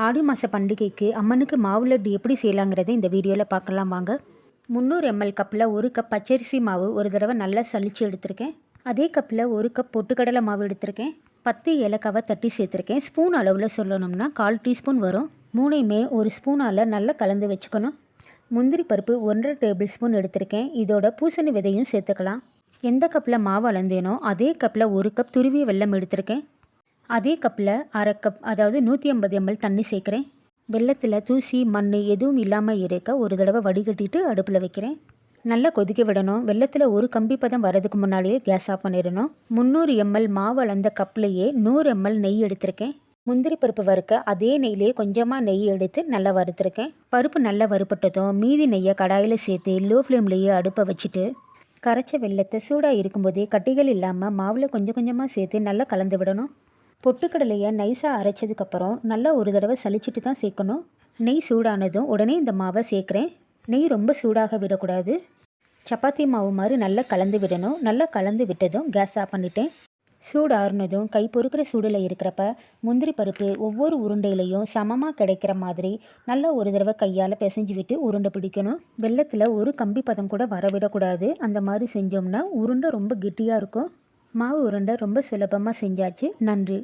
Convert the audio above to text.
ஆடி மாத பண்டிகைக்கு அம்மனுக்கு மாவு லட்டு எப்படி செய்யலாங்கிறத இந்த வீடியோவில் பார்க்கலாம் வாங்க. 300 ml கப்பில் 1 கப் பச்சரிசி மாவு ஒரு தடவை நல்லா சலிச்சு எடுத்திருக்கேன். அதே கப்பில் 1 கப் பொட்டுக்கடலை மாவு எடுத்திருக்கேன். 10 ஏலக்காவை தட்டி சேர்த்துருக்கேன். ஸ்பூன் அளவில் சொல்லணும்னா 1/4 டீஸ்பூன் வரும். மூணையுமே ஒரு ஸ்பூனால் நல்லா கலந்து வச்சுக்கணும். முந்திரி பருப்பு 1.5 டேபிள் ஸ்பூன் எடுத்திருக்கேன். இதோட பூசணி விதையும் சேர்த்துக்கலாம். எந்த கப்பில் மாவு அளந்தேனோ அதே கப்பில் 1 கப் துருவிய வெல்லம் எடுத்திருக்கேன். அதே கப்பில் 1/2 கப் அதாவது 150 ml தண்ணி சேர்க்குறேன். வெல்லத்தில் தூசி மண் எதுவும் இல்லாமல் இருக்க ஒரு தடவை வடிகட்டிட்டு அடுப்பில் வைக்கிறேன். நல்லா கொதிக்க விடணும். வெல்லத்தில் ஒரு கம்பி பதம் வரதுக்கு முன்னாடியே கேஸ் ஆஃப் பண்ணிடணும். 300 ml மாவு அளந்த கப்லேயே 100 ml நெய் எடுத்திருக்கேன். முந்திரி பருப்பு வறுக்க அதே நெய்லேயே கொஞ்சமாக நெய் எடுத்து நல்லா வறுத்துருக்கேன். பருப்பு நல்லா வறுப்பட்டதும் மீதி நெய்யை கடாயில் சேர்த்து லோ ஃப்ளேம்லேயே அடுப்பை வச்சுட்டு கரைச்ச வெல்லத்தை சூடாக இருக்கும்போதே கட்டிகள் இல்லாமல் மாவில் கொஞ்சம் கொஞ்சமாக சேர்த்து நல்லா கலந்து விடணும். பொட்டுக்கடலையை நைஸாக அரைச்சதுக்கப்புறம் நல்லா ஒரு தடவை சலிச்சிட்டு தான் சேர்க்கணும். நெய் சூடானதும் உடனே இந்த மாவை சேர்க்குறேன். நெய் ரொம்ப சூடாக விடக்கூடாது. சப்பாத்தி மாவு மாதிரி நல்லா கலந்து விடணும். நல்லா கலந்து விட்டதும் கேஸ் ஆஃப் பண்ணிட்டேன். சூடு ஆறுனதும் கை பொறுக்கிற சூடில் இருக்கிறப்ப முந்திரி பருப்பு ஒவ்வொரு உருண்டையிலையும் சமமாக கிடைக்கிற மாதிரி நல்லா ஒரு தடவை கையால் பிசைஞ்சு விட்டு உருண்டை பிடிக்கணும். வெல்லத்தில் ஒரு கம்பி பதம் கூட வரவிடக்கூடாது. அந்த மாதிரி செஞ்சோம்னா உருண்டை ரொம்ப கெட்டியாக இருக்கும். மாவு உருண்டை ரொம்ப சுலபமாக செஞ்சாச்சு. நன்றி.